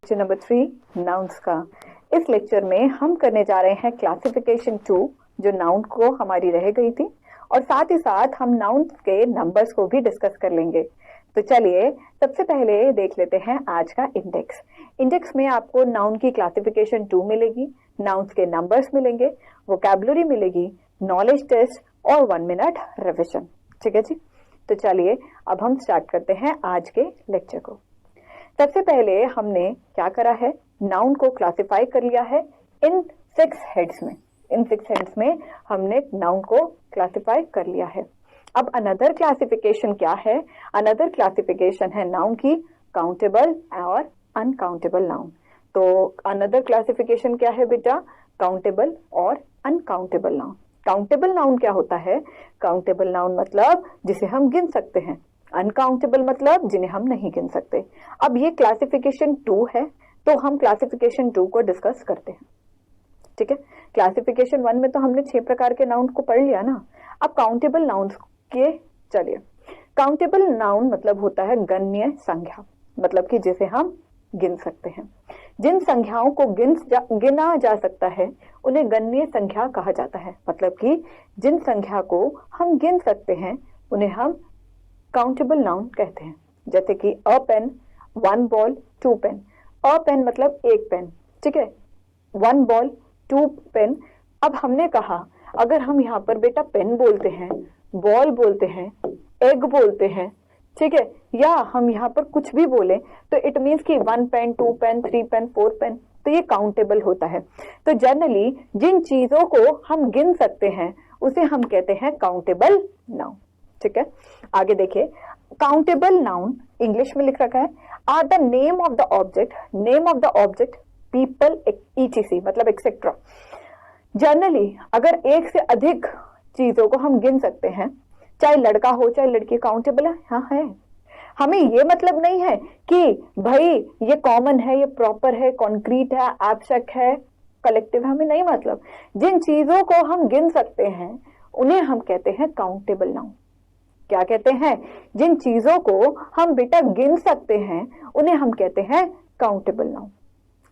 Lecture number 3 nouns का। इस lecture में हम करने जा रहे हैं क्लासिफिकेशन 2 जो नाउन को हमारी रह गई थी, और साथ ही साथ हम नाउन्स के नंबर्स को भी डिस्कस कर लेंगे। तो चलिए सबसे पहले देख लेते हैं आज का इंडेक्स। इंडेक्स में आपको नाउन की क्लासिफिकेशन 2 मिलेगी, नाउन्स के नंबर्स मिलेंगे, वोकैबुलरी मिलेगी, नॉलेज टेस्ट और 1 मिनट रिविजन। ठीक है जी, तो चलिए अब हम स्टार्ट करते हैं आज के लेक्चर को। सबसे पहले हमने क्या करा है, नाउन को क्लासिफाई कर लिया है इन 6 हेड्स में। इन 6 हेड्स में हमने नाउन को क्लासिफाई कर लिया है। अब अनदर क्लासिफिकेशन क्या है? अनदर क्लासिफिकेशन है नाउन की काउंटेबल और अनकाउंटेबल नाउन। तो अनदर क्लासिफिकेशन क्या है बेटा? काउंटेबल और अनकाउंटेबल नाउन। काउंटेबल नाउन क्या होता है? काउंटेबल नाउन मतलब जिसे हम गिन सकते हैं, अनकाउंटेबल मतलब जिन्हें हम नहीं गिन सकते। अब ये क्लासिफिकेशन 2 है, तो हम क्लासिफिकेशन 2 को डिस्कस करते हैं। ठीक है, क्लासिफिकेशन 1 में तो हमने 6 प्रकार के नाउन को पढ़ लिया ना। अब काउंटेबल नाउन के चलिए। काउंटेबल नाउन मतलब होता है गण्य संज्ञा, मतलब कि जिसे हम गिन सकते हैं। जिन संख्याओं को गिना जा सकता है उन्हें गण्य संख्या कहा जाता है। मतलब कि जिन संख्या को हम गिन सकते हैं उन्हें हम काउंटेबल नाउन कहते हैं। जैसे कि अ पेन, 1 बॉल, 2 पेन। अ पेन मतलब 1 पेन, ठीक है, 1 बॉल, 2 पेन। अब हमने कहा अगर हम यहाँ पर बेटा पेन बोलते हैं, बॉल बोलते हैं, एग बोलते हैं, ठीक है, या हम यहाँ पर कुछ भी बोले तो इट मीन्स कि 1 पेन, 2 पेन, 3 पेन, 4 पेन, तो ये काउंटेबल होता है। तो जनरली जिन चीजों को हम गिन सकते हैं उसे हम कहते हैं काउंटेबल नाउन। ठीक है, आगे देखिए। काउंटेबल नाउन इंग्लिश में लिख रखा है are the name of the object, people, ETC मतलब एक्सेट्रा। जनरली अगर एक से अधिक चीजों को हम गिन सकते हैं, चाहे लड़का हो चाहे लड़की, काउंटेबल है। हाँ है। हमें ये मतलब नहीं है कि भाई ये कॉमन है, ये प्रॉपर है, कॉन्क्रीट है, एब्स्ट्रैक्ट है, कलेक्टिव है, हमें नहीं मतलब। जिन चीजों को हम गिन सकते हैं उन्हें हम कहते हैं काउंटेबल नाउन। क्या कहते हैं? जिन चीजों को हम बेटा गिन सकते हैं उन्हें हम कहते हैं काउंटेबल नाउन।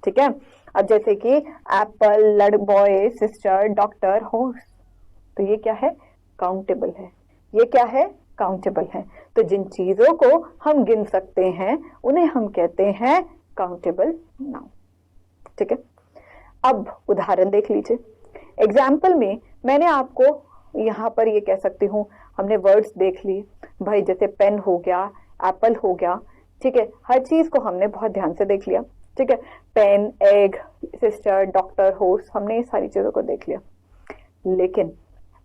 ठीक है, अब जैसे कि Apple, boy, sister, doctor, horse, तो ये क्या है? काउंटेबल है। ये क्या है? काउंटेबल है। तो जिन चीजों को हम गिन सकते हैं उन्हें हम कहते हैं काउंटेबल नाउन। ठीक है, अब उदाहरण देख लीजिए। एग्जाम्पल में मैंने आपको यहाँ पर ये कह सकती हूँ, हमने वर्ड्स देख लिए भाई, जैसे पेन हो गया, एप्पल हो गया, ठीक है, हर चीज को हमने बहुत ध्यान से देख लिया। ठीक है, pen, egg, sister, doctor, horse, हमने ये सारी चीजों को देख लिया। लेकिन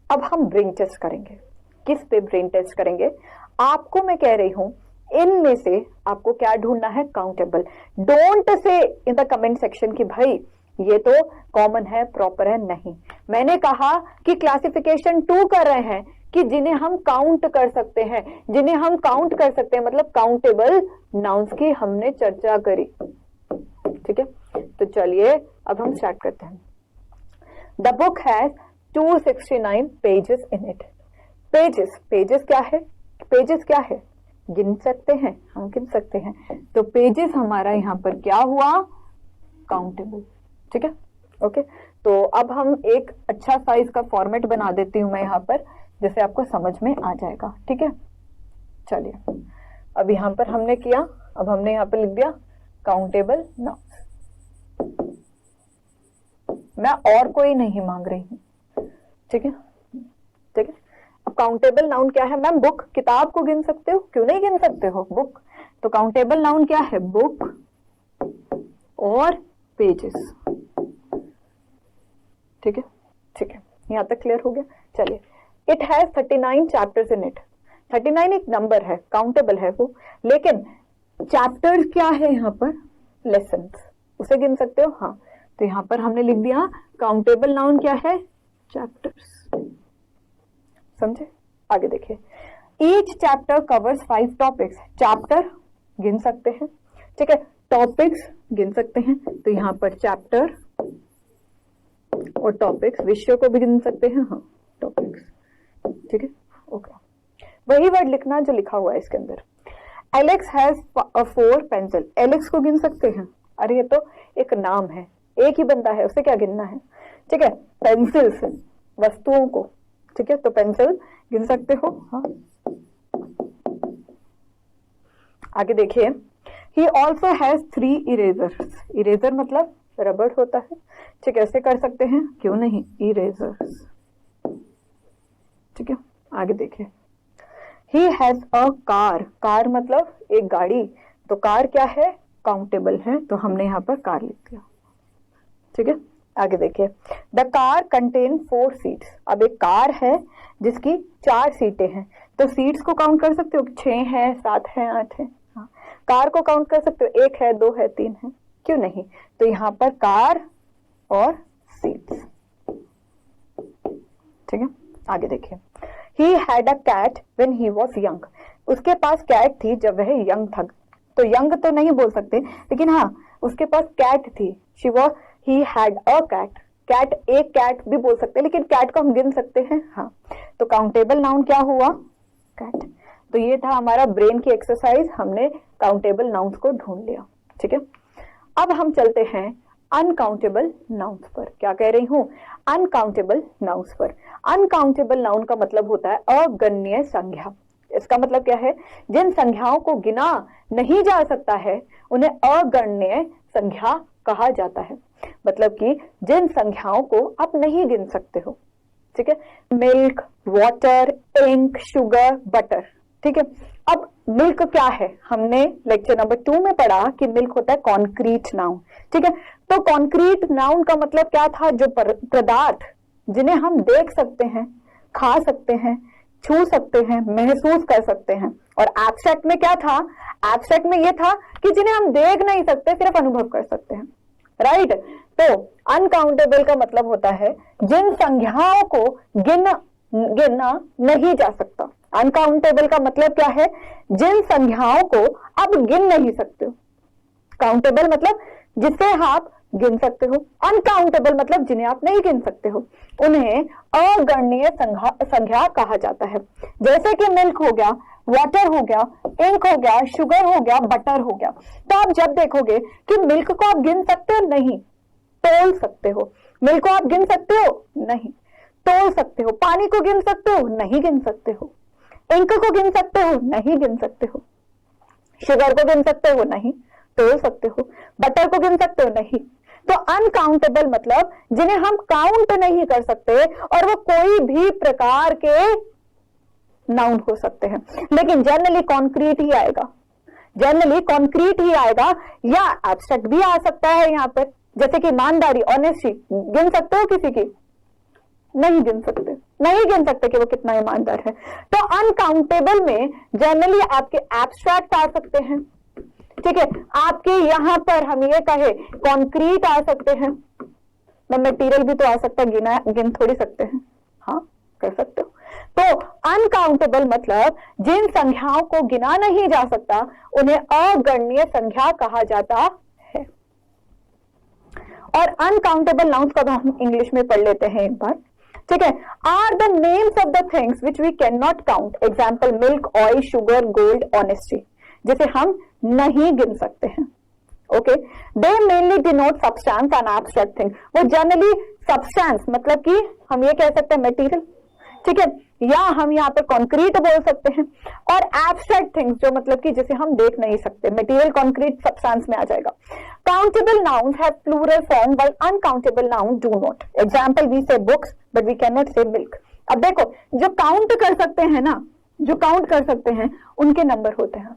अब हम ब्रेन टेस्ट करेंगे। किस पे ब्रेन टेस्ट करेंगे? आपको मैं कह रही हूं इनमें से आपको क्या ढूंढना है? Countable. Don't say in the comment section कि भाई ये तो कॉमन है, प्रॉपर है। नहीं, मैंने कहा कि क्लासिफिकेशन 2 कर रहे हैं कि जिन्हें हम काउंट कर सकते हैं, जिन्हें हम काउंट कर सकते हैं, मतलब काउंटेबल नाउन्स की हमने चर्चा करी। ठीक है, तो चलिए अब हम स्टार्ट करते हैं। The book has 269 pages in it. Pages क्या है? पेजेस क्या है? गिन सकते हैं, हम गिन सकते हैं। तो पेजेस हमारा यहाँ पर क्या हुआ? काउंटेबल। ठीक है, ओके। तो अब हम एक अच्छा साइज का फॉर्मेट बना देती हूँ मैं यहाँ पर, जिससे आपको समझ में आ जाएगा। ठीक है, चलिए अब यहाँ पर हमने किया, अब हमने यहाँ पर लिख दिया काउंटेबल नाउन्स। मैं और कोई नहीं मांग रही हूँ। ठीक है, ठीक है। अब काउंटेबल नाउन क्या है? मैम बुक, किताब को गिन सकते हो, क्यों नहीं गिन सकते हो? बुक। तो काउंटेबल नाउन क्या है? बुक और पेजेस। ठीक है, ठीक है, यहां तक क्लियर हो गया। चलिए, it has 39 chapters in it. 39 एक नंबर है, काउंटेबल है वो, लेकिन चैप्टर्स क्या है यहाँ पर? लेसन्स, उसे गिन सकते हो। हाँ, तो यहाँ पर हमने लिख दिया काउंटेबल नाउन क्या है? चैप्टर्स। समझे? आगे देखिए। Each chapter covers 5 topics. Chapter गिन सकते हैं, ठीक है, टॉपिक्स गिन सकते हैं। तो यहाँ पर चैप्टर और टॉपिक्स, विषयों को भी गिन सकते हैं। हाँ, टॉपिक्स। ठीक है, ओके। वही वर्ड लिखना जो लिखा हुआ है इसके अंदर। Alex has 4 pencil. एलेक्स को गिन सकते हैं, अरे ये तो एक नाम है, एक ही बंदा है, उसे क्या गिनना है। ठीक है, पेंसिल्स, वस्तुओं को, ठीक है, तो पेंसिल गिन सकते हो। हाँ, आगे देखिए, he also has 3 erasers. Eraser मतलब रबड़ होता है, ठीक है, ऐसे कर सकते हैं, क्यों नहीं, इरेजर्स। ठीक है, आगे देखिए, he has a car. Car मतलब एक गाड़ी, तो कार क्या है, काउंटेबल है, तो हमने यहाँ पर कार लिख दिया। ठीक है, आगे देखिए, द कार कंटेन 4 सीट्स। अब एक कार है जिसकी 4 सीटें हैं, तो सीट्स को काउंट कर सकते हो, 6 है, 7 है, 8 है। हाँ, कार को काउंट कर सकते हो, 1 है, 2 है, 3 है, क्यों नहीं। तो यहाँ पर कार और सीट्स। ठीक है, आगे देखिए, he had a cat when he was young. उसके पास कैट थी जब वह यंग था, तो यंग तो नहीं बोल सकते, लेकिन हाँ उसके पास कैट थी, he had a cat. Cat, एक कैट भी बोल सकते हैं, लेकिन कैट को हम गिन सकते हैं। हाँ, तो काउंटेबल नाउन क्या हुआ, कैट। तो ये था हमारा ब्रेन की एक्सरसाइज, हमने काउंटेबल नाउन्स को ढूंढ लिया। ठीक है, अब हम चलते हैं अनकाउंटेबल नाउन्स पर। क्या कह रही हूं, अनकाउंटेबल नाउन्स पर। अनकाउंटेबल नाउन का मतलब होता है अगण्य संज्ञा। इसका मतलब क्या है, जिन संज्ञाओं को गिना नहीं जा सकता है उन्हें अगण्य संज्ञा कहा जाता है। मतलब कि जिन संज्ञाओं को आप नहीं गिन सकते हो। ठीक है, milk, water, ink, sugar, butter. ठीक है, अब मिल्क क्या है, हमने लेक्चर नंबर 2 में पढ़ा कि मिल्क होता है कॉन्क्रीट नाउन। ठीक है, तो कॉन्क्रीट नाउन का मतलब क्या था, जो पदार्थ जिन्हें हम देख सकते हैं, खा सकते हैं, छू सकते हैं, महसूस कर सकते हैं। और एब्स्ट्रैक्ट में क्या था, एब्स्ट्रैक्ट में ये था कि जिन्हें हम देख नहीं सकते, सिर्फ अनुभव कर सकते हैं। राइट, तो अनकाउंटेबल का मतलब होता है जिन संज्ञाओं को गिनना नहीं जा सकता। अनकाउंटेबल का मतलब क्या है, जिन संज्ञाओं को आप गिन नहीं सकते हो। काउंटेबल मतलब जिसे आप गिन सकते हो, अनकाउंटेबल मतलब जिन्हें आप नहीं गिन सकते हो, उन्हें अगणनीय संज्ञा कहा जाता है। जैसे कि मिल्क हो गया, वाटर हो गया, इंक हो गया, शुगर हो गया, बटर हो गया। तो आप जब देखोगे कि मिल्क को आप गिन सकते हो, नहीं, तोल सकते हो। मिल्क को आप गिन सकते हो, नहीं, तोल सकते हो। पानी को गिन सकते हो, नहीं गिन सकते हो। इंक को गिन सकते हो, नहीं गिन सकते हो। शुगर को गिन सकते हो, नहीं, तोल सकते हो। बटर को गिन सकते हो, नहीं। तो अनकाउंटेबल मतलब जिन्हें हम काउंट नहीं कर सकते, और वो कोई भी प्रकार के नाउन हो सकते हैं। लेकिन जनरली कॉन्क्रीट ही आएगा, जनरली कॉन्क्रीट ही आएगा, या एब्स्ट्रैक्ट भी आ सकता है यहाँ पर। जैसे कि ईमानदारी, ऑनेस्टी, गिन सकते हो किसी की, नहीं गिन सकते, नहीं गिन सकते कि वो कितना ईमानदार है। तो अनकाउंटेबल में जनरली आपके एब्स्ट्रैक्ट आ सकते हैं। ठीक है, आपके यहां पर हम ये कहे कॉन्क्रीट आ सकते हैं, मटेरियल भी तो आ सकता है, गिन थोड़ी सकते हैं। हाँ, कर सकते हो। तो अनकाउंटेबल मतलब जिन संख्याओं को गिना नहीं जा सकता, उन्हें अगणनीय संख्या कहा जाता है। और अनकाउंटेबल नाउन्स का हम इंग्लिश में पढ़ लेते हैं एक बार। ठीक है, are the names of the things which we can not count. Example, milk, oil, sugar, gold, honesty, जिसे हम नहीं गिन सकते हैं। Okay, they mainly denote substance and abstract thing. वो जनरली सब्सटेंस मतलब कि हम ये कह सकते हैं मटेरियल, ठीक है, या हम यहाँ पे कॉन्क्रीट बोल सकते हैं। और एब्स्ट्रैक्ट थिंग्स जो मतलब कि जिसे हम देख नहीं सकते, मटेरियल कॉन्क्रीट सब्सटेंस में आ जाएगा। Countable nouns have plural form while uncountable noun do not. Example, we say books but we can not say milk. अब देखो, जो काउंट कर सकते हैं ना, जो काउंट कर सकते हैं उनके नंबर होते हैं,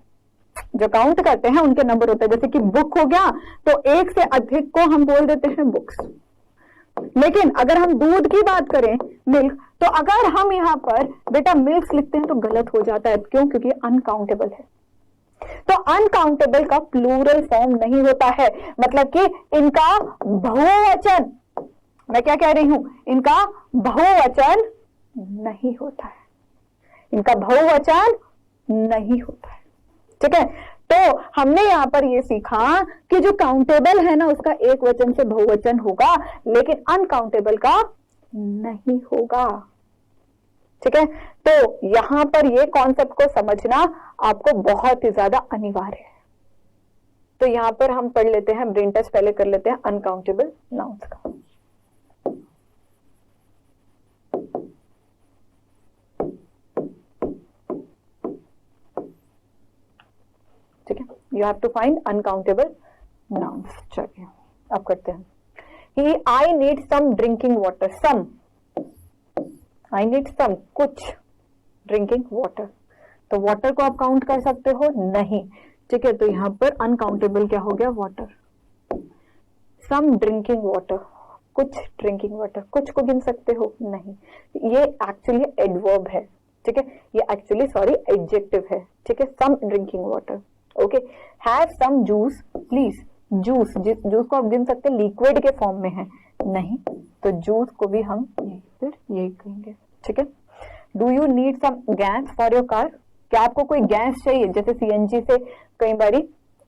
जो काउंट करते हैं उनके नंबर होते हैं। जैसे कि बुक हो गया तो एक से अधिक को हम बोल देते हैं बुक्स। लेकिन अगर हम दूध की बात करें, मिल्क, तो अगर हम यहाँ पर बेटा मिल्क लिखते हैं तो गलत हो जाता है। क्यों? क्योंकि अनकाउंटेबल है। तो अनकाउंटेबल का प्लूरल फॉर्म नहीं होता है, मतलब कि इनका बहुवचन, मैं क्या कह रही हूं, इनका बहुवचन नहीं होता है, इनका बहुवचन नहीं होता है। ठीक है, तो हमने यहां पर ये सीखा कि जो काउंटेबल है ना उसका एक वचन से बहुवचन होगा, लेकिन अनकाउंटेबल का नहीं होगा। ठीक है, तो यहां पर ये कॉन्सेप्ट को समझना आपको बहुत ही ज्यादा अनिवार्य है। तो यहाँ पर हम पढ़ लेते हैं, ब्रेन टेस्ट पहले कर लेते हैं अनकाउंटेबल नाउन्स का। ठीक है, you have to find uncountable nouns. चलिए अब करते हैं। He I need some drinking water, some, I need some, कुछ ड्रिंकिंग वाटर। तो वाटर को आप काउंट कर सकते हो? नहीं। ठीक है, तो यहां पर अनकाउंटेबल क्या हो गया? वाटर। सम ड्रिंकिंग वाटर, कुछ ड्रिंकिंग वाटर, कुछ को गिन सकते हो? नहीं, ये एक्चुअली एडवर्ब है। ठीक है, ये एक्चुअली सॉरी एडजेक्टिव है। ठीक है, some drinking water. Okay, have some juice please, juice, juice को आप गिन सकते हैं, लिक्विड के फॉर्म में है? नहीं, तो जूस को भी हम फिर यही कहेंगे। ठीक है, do you need some gas for your car, क्या आपको कोई गैस चाहिए? जैसे सीएनजी से कई बारी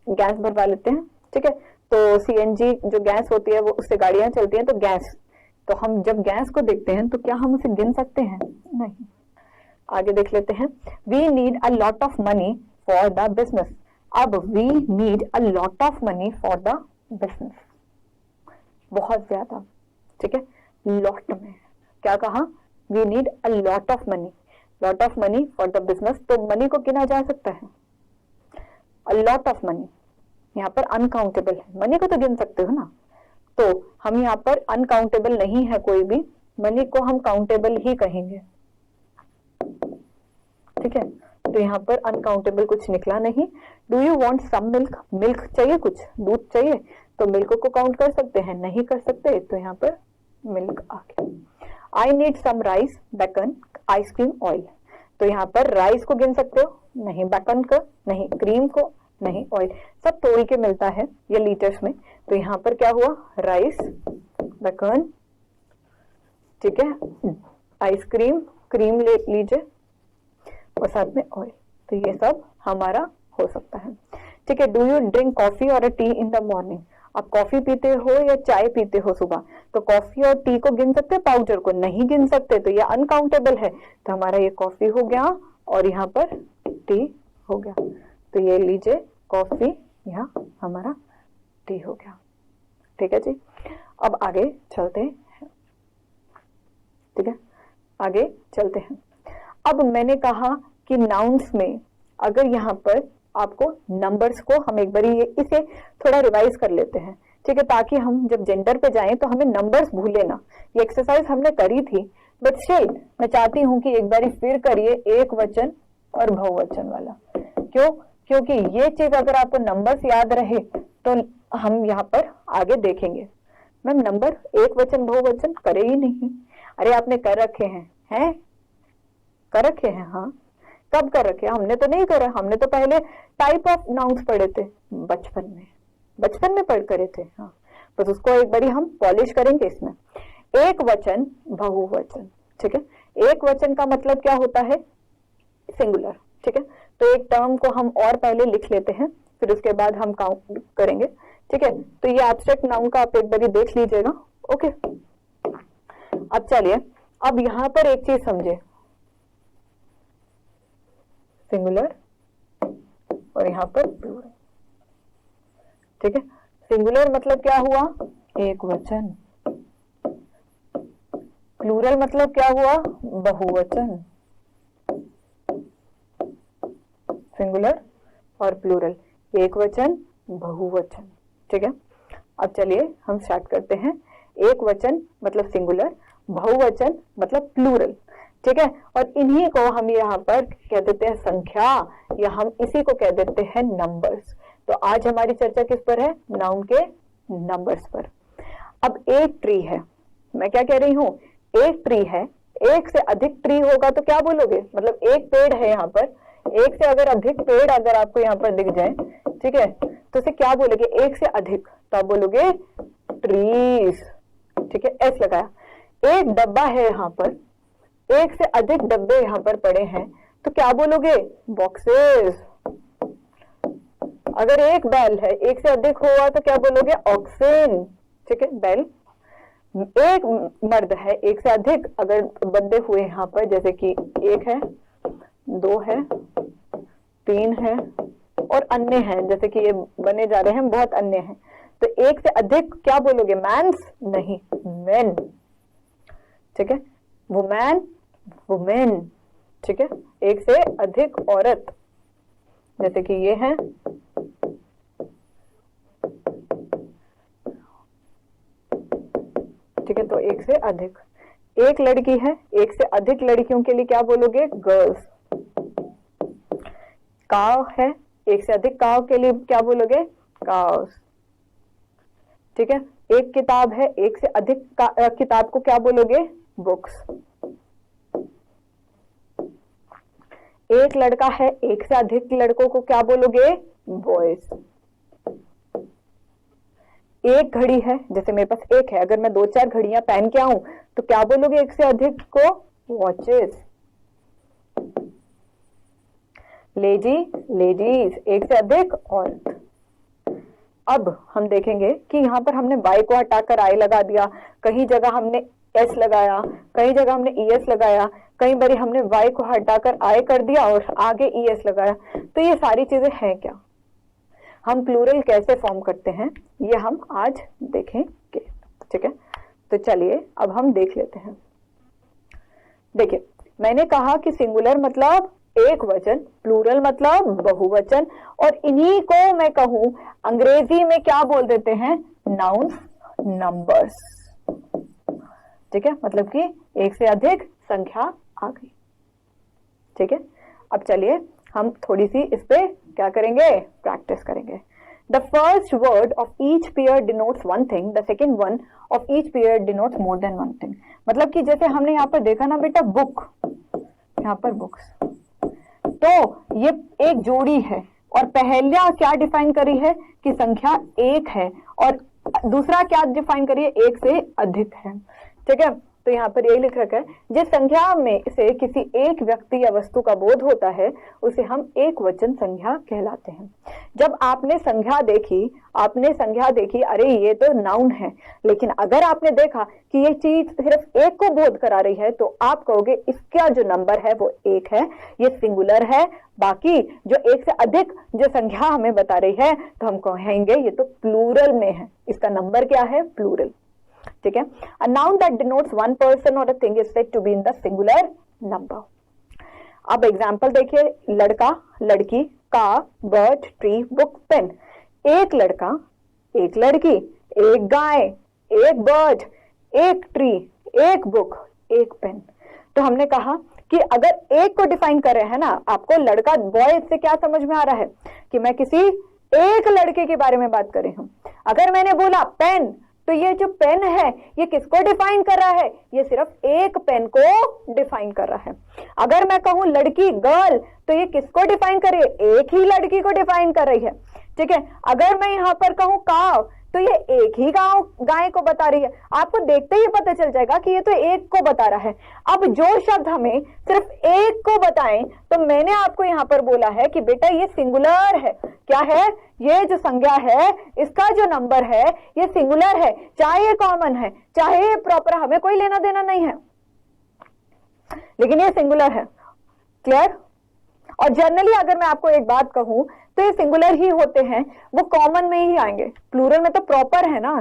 गैस भरवा लेते हैं। ठीक है, तो सीएनजी जो गैस होती है वो उससे गाड़ियां चलती हैं, तो गैस, तो हम जब गैस को देखते हैं तो क्या हम उसे गिन सकते हैं? नहीं। आगे देख लेते हैं। We need a lot of money for the business, अब we need a lot of money for the business, बहुत ज्यादा। ठीक है, लॉट में क्या कहा? We need a lot of money, lot of money for the business, तो money को गिना जा सकता है? अ लॉट ऑफ मनी यहाँ पर अनकाउंटेबल है, मनी को तो गिन सकते हो ना, तो हम यहाँ पर अनकाउंटेबल नहीं है कोई भी, मनी को हम काउंटेबल ही कहेंगे। ठीक है, तो यहाँ पर अनकाउंटेबल कुछ निकला नहीं। Do you want some milk, milk चाहिए, कुछ दूध चाहिए, तो मिल्क को काउंट कर सकते हैं? नहीं कर सकते, तो यहाँ पर मिल्क आ गया। I need some rice, bacon, ice cream, oil, तो यहाँ पर राइस को गिन सकते हो? नहीं, बेकन को नहीं, क्रीम को नहीं, ऑयल, सब तोल के मिलता है या लीटर्स में, तो यहाँ पर क्या हुआ? राइस, बेकन, ठीक है, आइसक्रीम, क्रीम ले लीजिए और साथ में ऑयल, तो ये सब हमारा हो सकता है। ठीक है, डू यू ड्रिंक कॉफी और टी इन द मॉर्निंग, आप कॉफी पीते हो या चाय पीते हो सुबह, तो कॉफी और टी को गिन सकते हैं? पाउडर को नहीं गिन सकते, तो ये अनकाउंटेबल है, तो हमारा ये कॉफी हो गया और यहाँ पर टी हो गया, तो ये लीजिए कॉफी, यहाँ हमारा टी हो गया। ठीक है जी, अब आगे चलते हैं। ठीक है, आगे चलते हैं। अब मैंने कहा कि नाउन्स में अगर यहाँ पर आपको नंबर्स को हम एक बार इसे थोड़ा रिवाइज कर लेते हैं। ठीक है, ताकि हम जब जेंडर पे जाएं तो हमें नंबर्स भूले ना। ये एक्सरसाइज हमने करी थी, बट स्टिल मैं चाहती हूं कि एक बार फिर करिए एक वचन और बहुवचन वाला। क्यों? क्योंकि ये चीज अगर आपको नंबर्स याद रहे तो हम यहाँ पर आगे देखेंगे। मैम नंबर एक वचन बहुवचन करे ही नहीं। अरे आपने कर रखे हैं कर रखे हैं? हाँ, कब कर रखे? हमने तो नहीं करा, हमने तो पहले टाइप ऑफ नाउन्स पढ़े थे बचपन में पढ़ करे थे। हाँ, बस उसको एक बारी हम पॉलिश करेंगे इसमें। एक वचन बहुवचन। ठीक है, एक वचन का मतलब क्या होता है? सिंगुलर। ठीक है, तो एक टर्म को हम और पहले लिख लेते हैं, फिर उसके बाद हम काउंट करेंगे। ठीक है, तो ये एब्स्ट्रैक्ट नाउन का आप एक बारी देख लीजिएगा। ओके, अब चलिए, अब यहां पर एक चीज समझे, सिंगुलर और यहां पर प्लूरल। ठीक है, सिंगुलर मतलब क्या हुआ? एक वचन। प्लूरल मतलब क्या हुआ? बहुवचन। सिंगुलर और प्लूरल, एक वचन बहुवचन। ठीक है, अब चलिए हम स्टार्ट करते हैं। एक वचन मतलब सिंगुलर, बहुवचन मतलब प्लूरल। ठीक है, और इन्हीं को हम यहाँ पर कह देते हैं संख्या, या हम इसी को कह देते हैं नंबर्स। तो आज हमारी चर्चा किस पर है? नाउन के नंबर्स पर। अब एक ट्री है, मैं क्या कह रही हूं? एक ट्री है, एक से अधिक ट्री होगा तो क्या बोलोगे? मतलब एक पेड़ है यहाँ पर, एक से अगर अधिक पेड़ अगर आपको यहाँ पर दिख जाए, ठीक है, तो उसे क्या बोलोगे? एक से अधिक, तो आप बोलोगे ट्रीज। ठीक है, एस लगाया। एक डब्बा है यहाँ पर, एक से अधिक डब्बे यहाँ पर पड़े हैं, तो क्या बोलोगे? बॉक्सेस। अगर एक बैल है, एक से अधिक हुआ तो क्या बोलोगे? ऑक्सेन। ठीक है, बैल। एक मर्द है, एक से अधिक अगर बंदे हुए यहाँ पर, जैसे कि एक है, दो है, तीन है, और अन्य हैं, जैसे कि ये बने जा रहे हैं बहुत अन्य हैं, तो एक से अधिक क्या बोलोगे? मैन्स नहीं, मेन। ठीक है, वुमैन, वुमेन। ठीक है, एक से अधिक औरत, जैसे कि ये है, ठीक है, तो एक से अधिक। एक लड़की है, एक से अधिक लड़कियों के लिए क्या बोलोगे? गर्ल्स। काव है, एक से अधिक काव के लिए क्या बोलोगे? काव्स। ठीक है, एक किताब है, एक से अधिक किताब को क्या बोलोगे? बुक्स। एक लड़का है, एक से अधिक लड़कों को क्या बोलोगे? बॉयज। एक घड़ी है, जैसे मेरे पास एक है, अगर मैं 2-4 घड़ियां पहन के आऊं तो क्या बोलोगे एक से अधिक को? वॉचेस। लेडी, लेडीज, एक से अधिक औरत। अब हम देखेंगे कि यहां पर हमने वाई को हटाकर आई लगा दिया, कहीं जगह हमने एस लगाया, कहीं जगह हमने ईएस लगाया, कई बार हमने वाई को हटाकर आई कर दिया और आगे ईएस लगाया। तो ये सारी चीजें हैं क्या? हम प्लूरल कैसे फॉर्म करते हैं ये हम आज देखेंगे। ठीक है, तो चलिए अब हम देख लेते हैं। देखिए, मैंने कहा कि सिंगुलर मतलब एक वचन, प्लूरल मतलब बहुवचन, और इन्हीं को मैं कहूं अंग्रेजी में क्या बोल देते हैं? Noun, numbers. ठीक है, मतलब कि एक से अधिक संख्या आ गई। ठीक है, अब चलिए हम थोड़ी सी इस पे क्या करेंगे? प्रैक्टिस करेंगे। The first word of each pair denotes one thing, the second one of each pair denotes more than one thing. मतलब कि जैसे हमने यहाँ पर देखा ना बेटा, बुक, यहाँ पर बुक्स, तो ये एक जोड़ी है, और पहला क्या डिफाइन करी है कि संख्या एक है, और दूसरा क्या डिफाइन करी है? एक से अधिक है। ठीक है, तो यहाँ पर यही लिख रखा है, जिस संख्या में से किसी एक व्यक्ति या वस्तु का बोध होता है उसे हम एक वचन संख्या कहलाते हैं। जब आपने संख्या देखी, अरे ये तो नाउन है, लेकिन अगर आपने देखा कि ये चीज सिर्फ एक को बोध करा रही है तो आप कहोगे इसका जो नंबर है वो एक है, ये सिंगुलर है। बाकी जो एक से अधिक जो संख्या हमें बता रही है तो हम कहेंगे ये तो प्लूरल में है, इसका नंबर क्या है? प्लूरल। ठीक है, a noun that denotes one person or a thing is said to be in the singular number. अब एग्जाम्पल देखिए, लड़का, लड़की, car, bird, tree, book, pen. एक लड़का, एक लड़की, एक गाय, एक बर्ड, एक ट्री, एक बुक, एक पेन। तो हमने कहा कि अगर एक को डिफाइन कर रहे हैं ना, आपको लड़का, बॉय से क्या समझ में आ रहा है कि मैं किसी एक लड़के के बारे में बात कर रही हूं। अगर मैंने बोला पेन, तो ये जो पेन है ये किसको डिफाइन कर रहा है? ये सिर्फ एक पेन को डिफाइन कर रहा है। अगर मैं कहूं लड़की, गर्ल, तो ये किसको डिफाइन कर रही है? एक ही लड़की को डिफाइन कर रही है। ठीक है, अगर मैं यहां पर कहूं काव, तो ये एक ही गाय को बता रही है। आपको देखते ही पता चल जाएगा कि ये तो एक को बता रहा है। अब जो शब्द हमें सिर्फ एक को बताएं, तो मैंने आपको यहां पर बोला है कि बेटा ये सिंगुलर है। क्या है? ये जो संज्ञा है, इसका जो नंबर है ये सिंगुलर है, चाहे ये कॉमन है, चाहे ये प्रॉपर, हमें कोई लेना देना नहीं है, लेकिन ये सिंगुलर है। क्लियर? और जनरली अगर मैं आपको एक बात कहूं तो ये सिंगुलर ही होते हैं, वो कॉमन में ही आएंगे। प्लूरल में तो प्रॉपर है ना,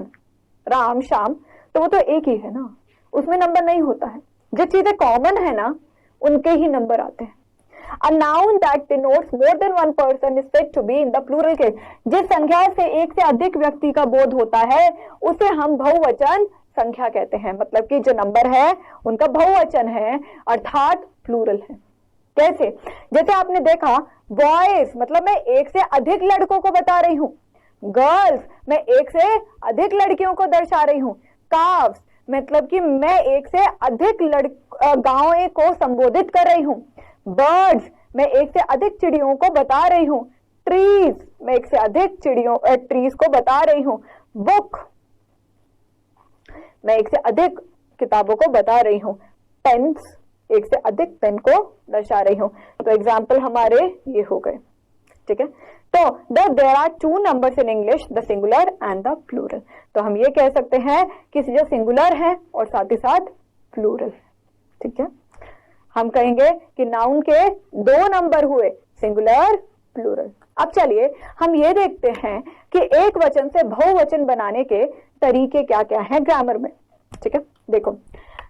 राम, श्याम, तो वो तो एक ही है ना, उसमें नंबर नहीं होता है। जो चीजें कॉमन है ना, उनके ही नंबर आते हैं। A noun that denotes more than one person is said to be in the plural case. जिस संख्या से एक से अधिक व्यक्ति का बोध होता है उसे हम बहुवचन संख्या कहते हैं। मतलब कि जो नंबर है उनका बहुवचन है, अर्थात प्लूरल है। कैसे? जैसे आपने देखा, बॉयज मतलब मैं एक से अधिक लड़कों को बता रही हूं, गर्ल्स मैं एक से अधिक लड़कियों को दर्शा रही हूं, काव्स मतलब कि मैं एक से अधिक गांवों को संबोधित कर रही हूं, बर्ड्स मैं एक से अधिक चिड़ियों को बता रही हूं, ट्रीज मैं एक से अधिक ट्रीज को बता रही हूं, बुक मैं एक से अधिक किताबों को बता रही हूं, पेन्स एक से अधिक पेन को दर्शा रही हूं। तो एग्जाम्पल हमारे ये हो गए। ठीक है, तो there are two numbers in English, the singular and the plural. तो हम ये कह सकते हैं कि जो सिंगुलर है और साथ ही साथ प्लूरल। ठीक है, हम कहेंगे कि नाउन के दो नंबर हुए, सिंगुलर, प्लूरल। अब चलिए हम ये देखते हैं कि एक वचन से बहुवचन बनाने के तरीके क्या क्या हैं ग्रामर में। ठीक है, देखो,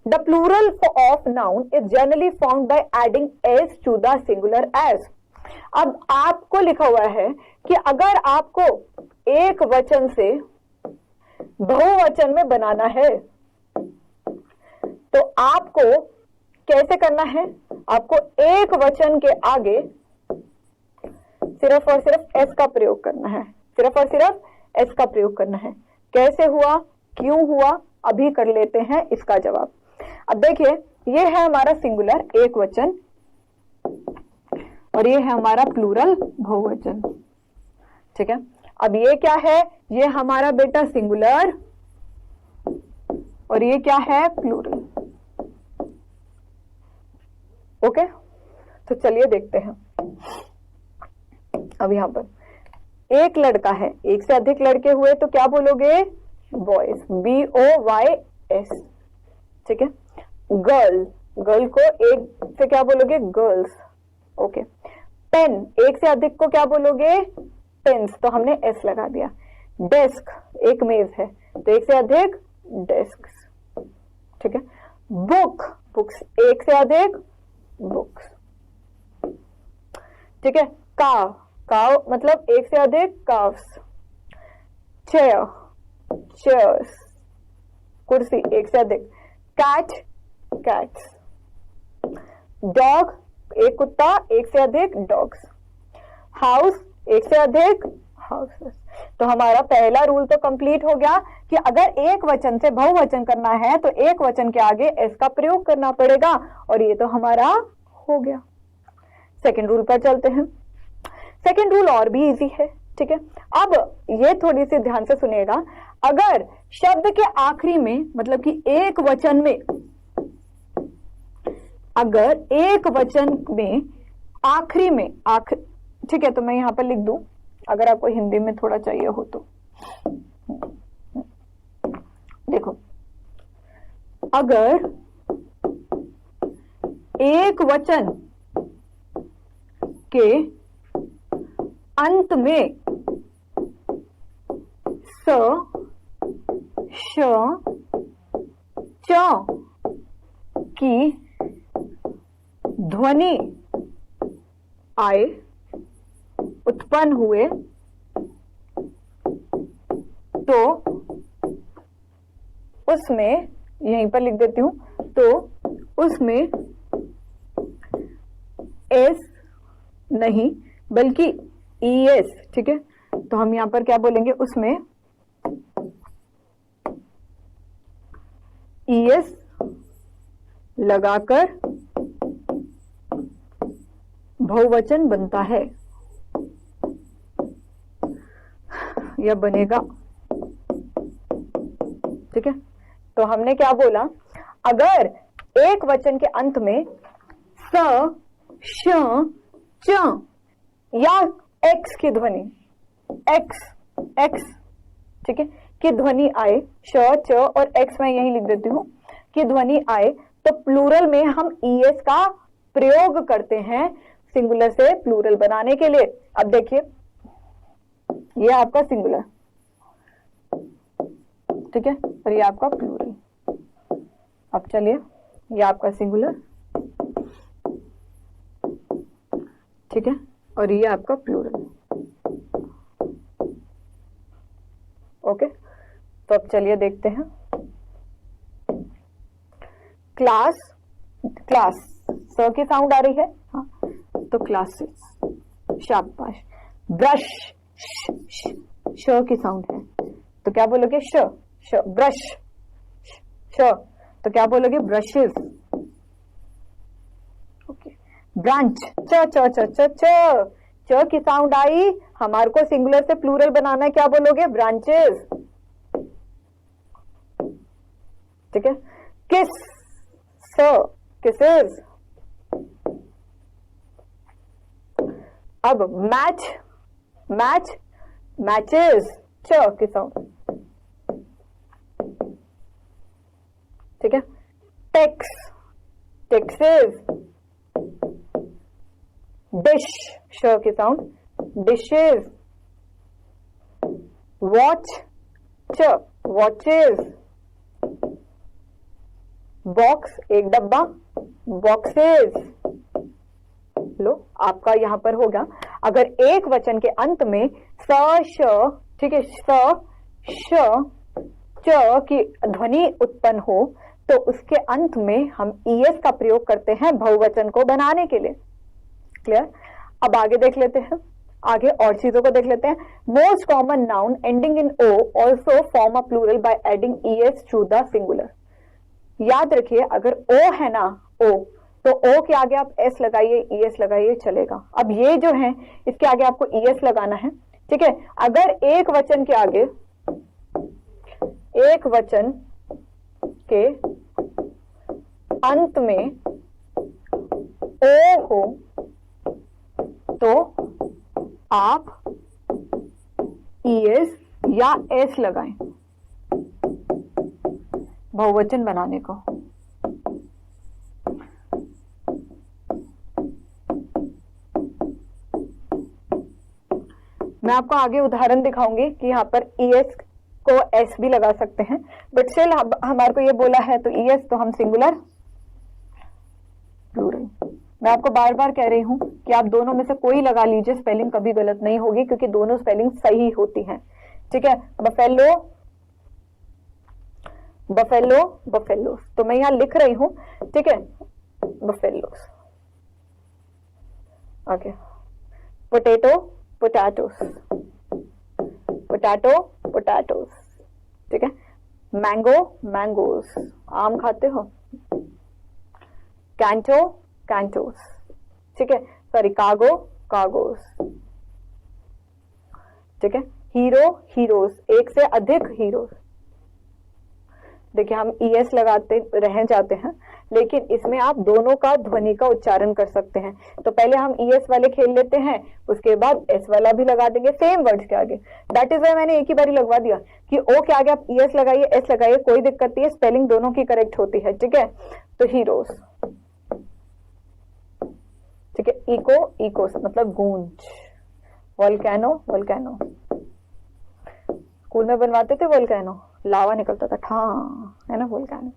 the plural of noun is generally found by adding S to the singular age. अब आपको लिखा हुआ है कि अगर आपको एक वचन से बहुवचन में बनाना है तो आपको कैसे करना है, आपको एक वचन के आगे सिर्फ और सिर्फ एस का प्रयोग करना है, सिर्फ और सिर्फ एस का प्रयोग करना है। कैसे हुआ, क्यों हुआ, अभी कर लेते हैं इसका जवाब। अब देखिए, ये है हमारा सिंगुलर एक वचन और ये है हमारा प्लूरल बहुवचन। ठीक है, अब ये क्या है, ये हमारा बेटा सिंगुलर और ये क्या है, प्लूरल। ओके, तो चलिए देखते हैं। अब यहां पर एक लड़का है, एक से अधिक लड़के हुए तो क्या बोलोगे, बॉयज, BOYS। ठीक है, गर्ल, गर्ल को एक से क्या बोलोगे, गर्ल्स। ओके, पेन, एक से अधिक को क्या बोलोगे, पेन्स, तो हमने एस लगा दिया। डेस्क, एक मेज है तो एक से अधिक डेस्क। ठीक है, बुक, बुक्स, एक से अधिक बुक्स। ठीक है, काव, काव मतलब एक से अधिक काव्स। चेयर, चेयर्स, कुर्सी, एक से अधिक। Cat, cats. डॉग, एक कुत्ता, एक से अधिक डॉग्स। हाउस, एक से अधिक हाउसेस। तो हमारा पहला रूल तो कंप्लीट हो गया कि अगर एक वचन से बहुवचन करना है तो एक वचन के आगे एस का प्रयोग करना पड़ेगा, और ये तो हमारा हो गया। सेकंड रूल पर चलते हैं। सेकंड रूल और भी इजी है। ठीक है, अब ये थोड़ी सी ध्यान से सुनिएगा। अगर शब्द के आखिरी में, मतलब कि एक वचन में, अगर एक वचन में आखिरी में ठीक है, तो मैं यहां पर लिख दूं अगर आपको हिंदी में थोड़ा चाहिए हो तो। देखो, अगर एक वचन के अंत में स, श, च की ध्वनि आए, उत्पन्न हुए, तो उसमें, यहीं पर लिख देती हूं, तो उसमें एस नहीं बल्कि ES। ठीक है, तो हम यहां पर क्या बोलेंगे, उसमें ES लगाकर बहुवचन बनता है या बनेगा। ठीक है, तो हमने क्या बोला, अगर एक वचन के अंत में स, श, च या एक्स की ध्वनि, एक्स, ठीक है, की ध्वनि आए, श, च और एक्स मैं यही लिख देती हूं, की ध्वनि आए, तो प्लूरल में हम ES का प्रयोग करते हैं सिंगुलर से प्लूरल बनाने के लिए। अब देखिए, ये आपका सिंगुलर, ठीक है, और ये आपका प्लूरल। अब चलिए, ये आपका सिंगुलर, ठीक है, और ये आपका प्लूरल। ओके, तो अब चलिए देखते हैं। क्लास, क्लास स की साउंड आ रही है, हाँ, तो क्लासेस, शाबाश। ब्रश, श की साउंड है, तो क्या बोलोगे, श, ब्रश, श, तो क्या बोलोगे, ब्रशेस। ओके, ब्रांच, च च च च च च की साउंड आई, हमारे को सिंगुलर से प्लूरल बनाना है, क्या बोलोगे, ब्रांचेस। ठीक है, किस, स, किसेस। अब मैच, मैच, मैचेस, च की साउंड। ठीक है, टेक्स, टेक्सेस। डिश, श की sound, dishes, watch, watches, box एक डब्बा, बॉक्सेस। लो आपका यहां पर होगा, अगर एक वचन के अंत में स श, ठीक है, स श च की ध्वनि उत्पन्न हो तो उसके अंत में हम ईएस का प्रयोग करते हैं बहुवचन को बनाने के लिए। क्लियर? अब आगे देख लेते हैं, आगे और चीजों को देख लेते हैं। Most common noun ending in O also form a plural by adding E S to the singular. याद रखिए, अगर ओ है ना, ओ, तो ओ के आगे आप एस लगाइए, ईएस लगाइए, चलेगा। अब ये जो है इसके आगे आपको ईएस लगाना है, ठीक है। अगर एक वचन के आगे, एक वचन के अंत में ओ हो तो आप ईएस या एस लगाएं बहुवचन बनाने को। मैं आपको आगे उदाहरण दिखाऊंगी कि यहाँ पर ईएस को एस भी लगा सकते हैं, बट स्टिल हमारे को ये बोला है तो ईएस तो हम सिंगुलर प्लूरल। मैं आपको बार बार कह रही हूं कि आप दोनों में से कोई लगा लीजिए, स्पेलिंग कभी गलत नहीं होगी क्योंकि दोनों स्पेलिंग सही होती हैं, ठीक है। बफेलो, बफेलो, बफेलोस, तो मैं यहां लिख रही हूं, ठीक है, buffaloes. Okay, potato, potatoes, potato, potatoes, ठीक है। मैंगो, मैंगोस, आम खाते हो। कैंटो, कैंटोस, ठीक है, सॉरी, कागो, कागोस, ठीक है। हीरो, हीरोस, एक से अधिक हीरोस। देखिए हम ईएस लगाते रह जाते हैं, लेकिन इसमें आप दोनों का ध्वनि का उच्चारण कर सकते हैं। तो पहले हम ईएस वाले खेल लेते हैं, उसके बाद एस वाला भी लगा देंगे सेम वर्ड्स के आगे। दैट इज वाई मैंने एक ही बारी लगवा दिया कि ओ के आगे आप ईएस लगाइए, एस लगाइए, कोई दिक्कत नहीं है, स्पेलिंग दोनों की करेक्ट होती है, ठीक है। तो हीरोस, ठीक है। इको, इकोस मतलब गूंज। वोल्केनो, वोल्केनो, स्कूल में बनवाते थे वोल्केनो, लावा निकलता था, हाँ, है ना, वोल्केनो।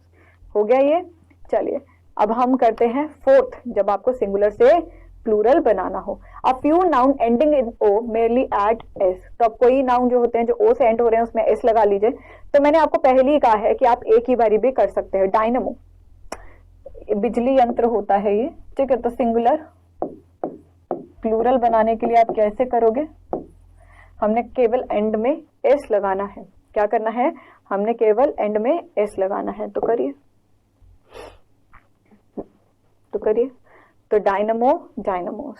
हो गया ये। चलिए अब हम करते हैं फोर्थ, जब आपको सिंगुलर से प्लूरल बनाना हो। A few noun ending in O merely add S. तो अब कोई नाउन जो होते हैं जो ओ से एंड हो रहे हैं उसमें एस लगा लीजिए। तो मैंने आपको पहले ही कहा है कि आप एक ही बारी भी कर सकते हैं। डायनमो, बिजली यंत्र होता है ये, ठीक है। तो सिंगुलर प्लूरल बनाने के लिए आप कैसे करोगे? हमने केवल एंड में एस लगाना है। क्या करना है? हमने केवल एंड में एस लगाना है। तो करिए, तो करिए। तो dynamo, dynamos,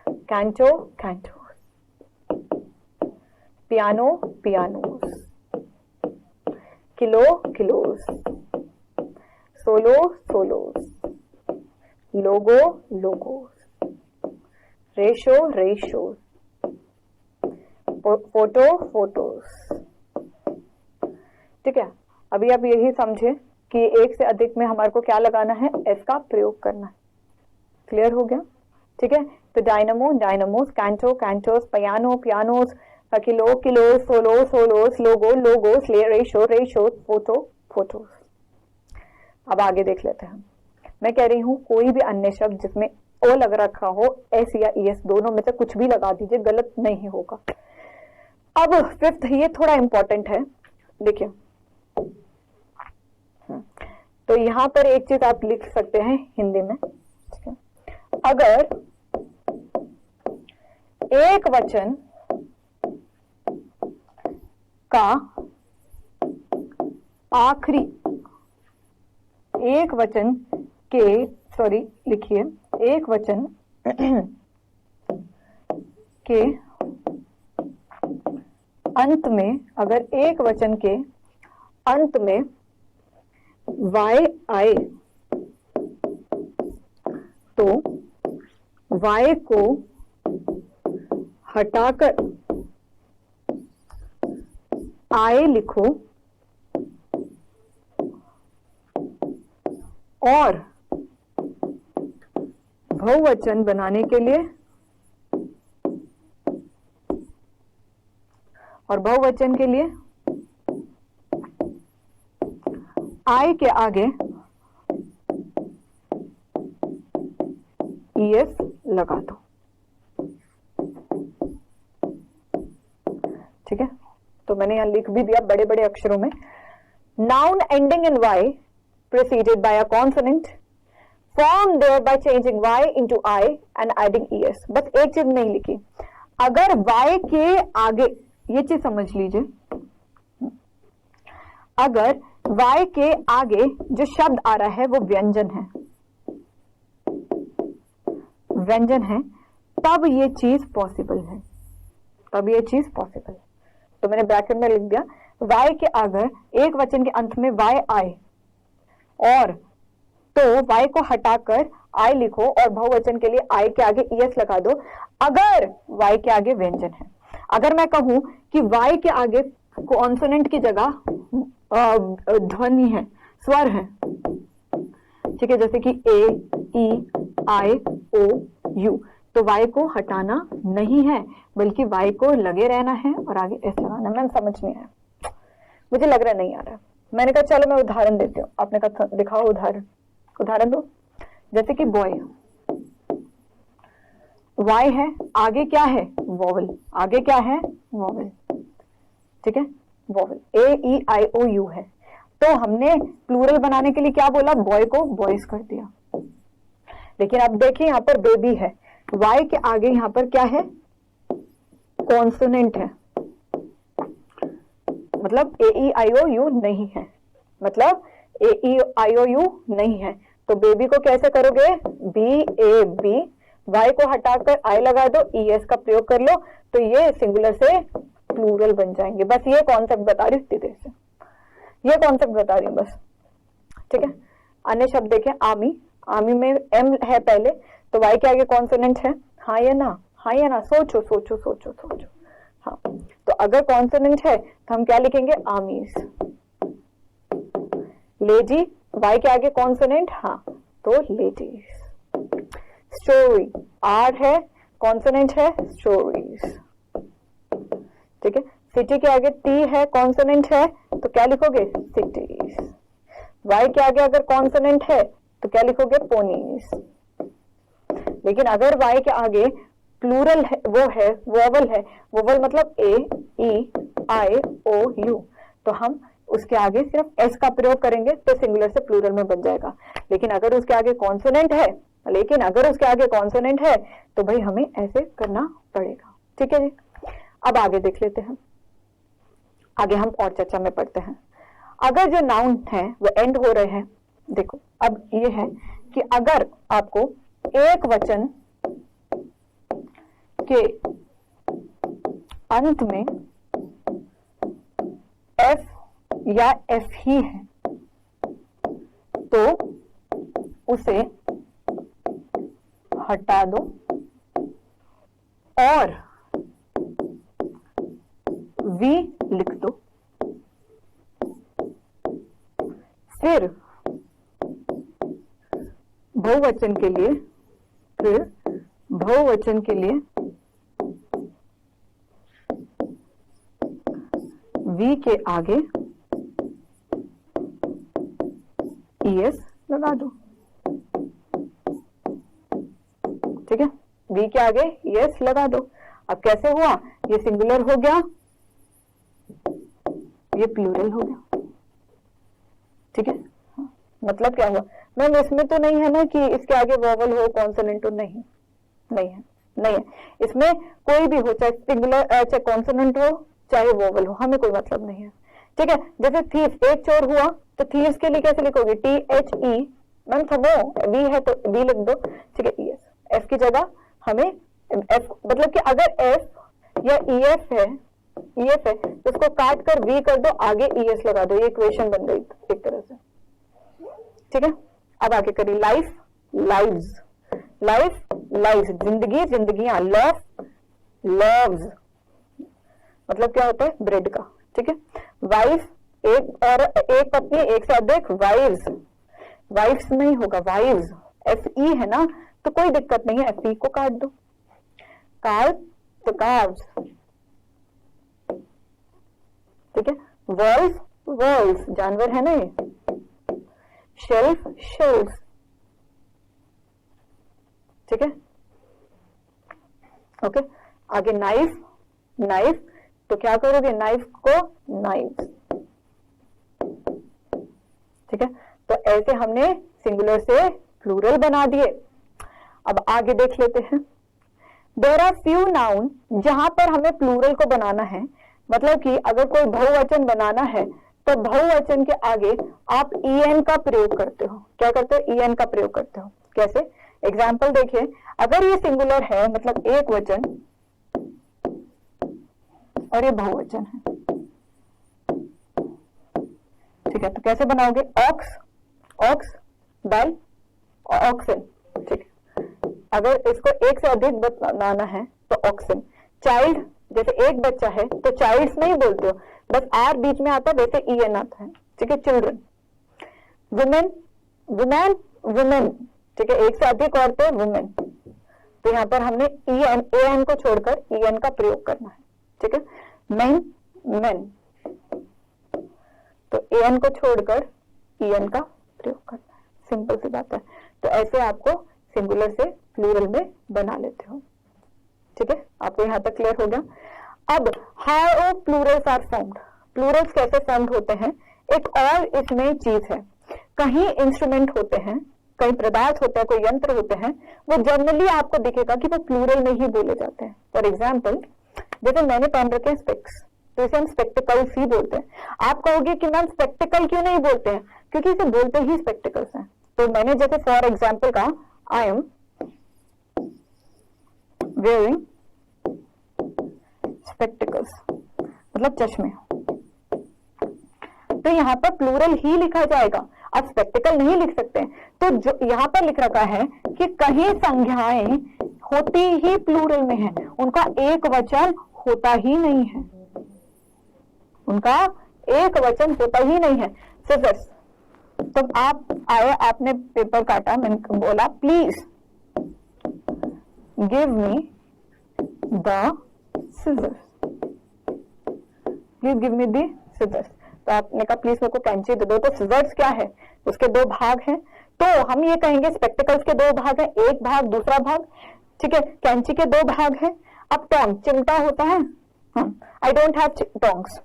canto, cantos, piano, pianos, kilo, kilos, solo, solos, logo, logos, ratio, ratios, photo, photos, ठीक है। अभी आप यही समझे कि एक से अधिक में हमारे को क्या लगाना है? एस का प्रयोग करना है। क्लियर हो गया? ठीक है। तो dynamo, dynamos, canto, cantos, piano, pianos, kilo, kilos, solo, solos, logo, logos, ratio, ratios, photo, photos. अब आगे देख लेते हैं। मैं कह रही हूं कोई भी अन्य शब्द जिसमें ओ लग रखा हो, एस या ईएस दोनों में से कुछ भी लगा दीजिए, गलत नहीं होगा। अब फिफ्थ, ये थोड़ा इंपॉर्टेंट है, देखिए। तो यहां पर एक चीज आप लिख सकते हैं हिंदी में, ठीक है? अगर एक वचन का आखिरी, एक वचन के, सॉरी लिखिए, एक वचन के अंत में, अगर एक वचन के अंत में वाय आए तो वाय को हटाकर आए लिखो और बहुवचन बनाने के लिए और बहुवचन के लिए I के आगे ES लगा दो। ठीक है, तो मैंने यहां लिख भी दिया बड़े बड़े अक्षरों में, noun ending in Y preceded by a consonant formed there by changing Y into I and adding ES। बस एक चीज नहीं लिखी, अगर Y के आगे, ये चीज समझ लीजिए, अगर Y के आगे जो शब्द आ रहा है वो व्यंजन है, व्यंजन है, तब ये चीज पॉसिबल है, तब ये चीज पॉसिबल है। तो मैंने ब्रैकेट में लिख दिया Y के आगे एक वचन के अंत में Y आए, और तो Y को हटाकर I लिखो और बहुवचन के लिए I के आगे ES लगा दो अगर Y के आगे व्यंजन है। अगर मैं कहूं कि Y के आगे कॉन्सोनेंट की जगह ध्वनि है, स्वर है, ठीक है, जैसे कि A, E, I, O, U, तो Y को हटाना नहीं है बल्कि Y को लगे रहना है और आगे S लगाना। मैंने समझ नहीं आया, मुझे लग रहा नहीं आ रहा। मैंने कहा चलो मैं उदाहरण देती हूँ। आपने कहा दिखाओ उदाहरण, उदाहरण दो। जैसे कि बॉय, Y है, आगे क्या है, वोवल, आगे क्या है, वोवल, ठीक है, vowel, A, E, I, O, U है। तो हमने प्लूरल बनाने के लिए क्या बोला, बॉय को बॉयज कर दिया। लेकिन अब देखिए यहाँ पर बेबी है, Y के आगे यहाँ पर क्या है, कॉन्सोनेंट है, मतलब A, E, I, O, U नहीं है, मतलब A, E, I, O, U नहीं है। तो बेबी को कैसे करोगे, B, A, B, Y को हटाकर I लगा दो, ES का प्रयोग कर लो, तो ये सिंगुलर से प्लूरल बन जाएंगे। बस ये कॉन्सेप्ट बता रही हूँ देर से, ये कॉन्सेप्ट बता रही हूँ बस, ठीक है। अन्य शब्द देखें, आर्मी, आर्मी में M है पहले, तो Y के आगे कॉन्सोनेंट है, हाँ या ना, हाँ या ना, सोचो सोचो सोचो सोचो, हाँ। तो अगर कॉन्सोनेंट है तो हम क्या लिखेंगे, आर्मीज। लेडी, Y के आगे कॉन्सोनेंट, हाँ, तो लेडीज। स्टोरी, R है, कॉन्सोनेंट है, स्टोरीज, ठीक है। सिटी के आगे T है, कॉन्सोनेंट है, तो क्या लिखोगे, सिटीज। Y के आगे अगर कॉन्सोनेंट है तो क्या लिखोगे, पोनीज। लेकिन अगर Y के आगे प्लूरल है, वो है वोवल है, वोवल मतलब A, E, I, O, U, तो हम उसके आगे सिर्फ S का प्रयोग करेंगे तो सिंगुलर से प्लूरल में बन जाएगा। लेकिन अगर उसके आगे कॉन्सोनेंट है, लेकिन अगर उसके आगे कॉन्सोनेंट है तो भाई हमें ऐसे करना पड़ेगा, ठीक है जी। अब आगे देख लेते हैं, आगे हम और चर्चा में पढ़ते हैं। अगर जो नाउन है वो एंड हो रहे हैं, देखो अब ये है कि अगर आपको एक वचन के अंत में F या F ही है तो उसे हटा दो और V लिख दो। फिर बहुवचन के लिए, फिर बहुवचन के लिए V के आगे ES लगा दो, ठीक है। V के आगे ES लगा दो। अब कैसे हुआ, ये सिंगुलर हो गया, ये प्लूरल हो गया, ठीक है। मतलब क्या हुआ, मैम इसमें तो नहीं है ना कि इसके आगे वोवल हो, कॉन्सोनेंट हो, नहीं, नहीं है, नहीं है। इसमें कोई भी हो, चाहे सिंगुलर, चाहे कॉन्सोनेंट हो, चाहे वोवल हो, हमें कोई मतलब नहीं है, ठीक है। जैसे थीफ, एक चोर हुआ तो थीफ के लिए कैसे लिखोगे, THE, मैम थमो, V है तो V लिख दो, ठीक है, ES। F की जगह हमें F, मतलब कि अगर F या EF है, EF है तो उसको काट कर V कर दो, आगे ES लगा दो, ये इक्वेशन बन गई एक तरह से, ठीक है। अब आगे करिए, लाइफ, लाइव्स, लाइफ, लाइव्स, जिंदगी, जिंदगियां, लव, लव्स, मतलब क्या होता है, ब्रेड का, ठीक है। वाइफ, एक और एक पत्नी, एक से अधिक, वाइव्स, वाइफ्स नहीं होगा, वाइव्स, FE है ना, तो कोई दिक्कत नहीं है, FE को काट दो। कार तो कार्स, ठीक है। वर्ल्स वर्ल्स, जानवर है ना ये। शेल्फ शेल्फ, ठीक है, ओके। आगे नाइफ नाइफ, तो क्या करोगे, नाइफ को नाइफ, ठीक है। तो ऐसे हमने सिंगुलर से प्लूरल बना दिए। अब आगे देख लेते हैं। देयर आर फ्यू नाउन जहां पर हमें प्लूरल को बनाना है, मतलब कि अगर कोई बहुवचन बनाना है तो बहुवचन के आगे आप en का प्रयोग करते हो। क्या करते हो, en का प्रयोग करते हो। कैसे, एग्जाम्पल देखिए, अगर ये सिंगुलर है मतलब एक वचन और ये बहुवचन है, ठीक है, तो कैसे बनाओगे, ऑक्स ऑक्स बैल ऑक्सन, ठीक है। अगर इसको एक से अधिक बनाना है तो ऑक्सन। चाइल्ड, जैसे एक बच्चा है तो चाइल्ड्स नहीं बोलते हो, बस आर बीच में आता है, वैसे en आता है, ठीक है, चिल्ड्रन। वुमेन वुमेन वुमेन, ठीक है, एक से अधिक औरतें वुमेन, तो यहां पर हमने en को छोड़कर en का प्रयोग करना है, ठीक है। मेन मेन, तो en को छोड़कर en का प्रयोग करना है, सिंपल सी बात है। तो ऐसे आपको सिंगुलर से प्लूरल में बना लेते हो, ठीक है। आपको यहां तक क्लियर हो गया। अब how plurals are formed, plurals कैसे फॉर्म्ड होते हैं। एक और इसमें चीज है, कहीं इंस्ट्रूमेंट होते हैं, कई पदार्थ होते हैं, कोई यंत्र होते हैं, वो जनरली आपको दिखेगा कि वो प्लूरल में ही बोले जाते हैं। फॉर एग्जाम्पल, जैसे मैंने पहन रखे हैं स्पेक्स, तो इसे हम स्पेक्टिकल्स ही बोलते हैं। आप कहोगे कि मैम स्पेक्टिकल क्यों नहीं बोलते हैं, क्योंकि इसे बोलते ही स्पेक्टिकल्स हैं। तो मैंने जैसे फॉर एग्जाम्पल कहा, आई एम वेयरिंग स्पेक्टिकल्स, मतलब चश्मे, तो यहां पर प्लूरल ही लिखा जाएगा, आप स्पेक्टिकल नहीं लिख सकते। तो जो यहां पर लिख रखा है कि कहीं संज्ञाएं होती ही प्लूरल में है, उनका एक वचन होता ही नहीं है, उनका एक वचन होता ही नहीं है। सिजर्स, तो आप आए, आपने पेपर काटा, मैंने बोला please give me the scissors, please give me the scissors, तो आपने कहा प्लीज मेरे को कैंची दे दो। तो सिजर्स क्या है, उसके दो भाग हैं, तो हम ये कहेंगे स्पेक्टिकल्स के दो भाग हैं, एक भाग दूसरा भाग, ठीक है। कैंची के दो भाग हैं। अब टोंग, चिमटा होता है, आई डोंट हैव टोंग्स,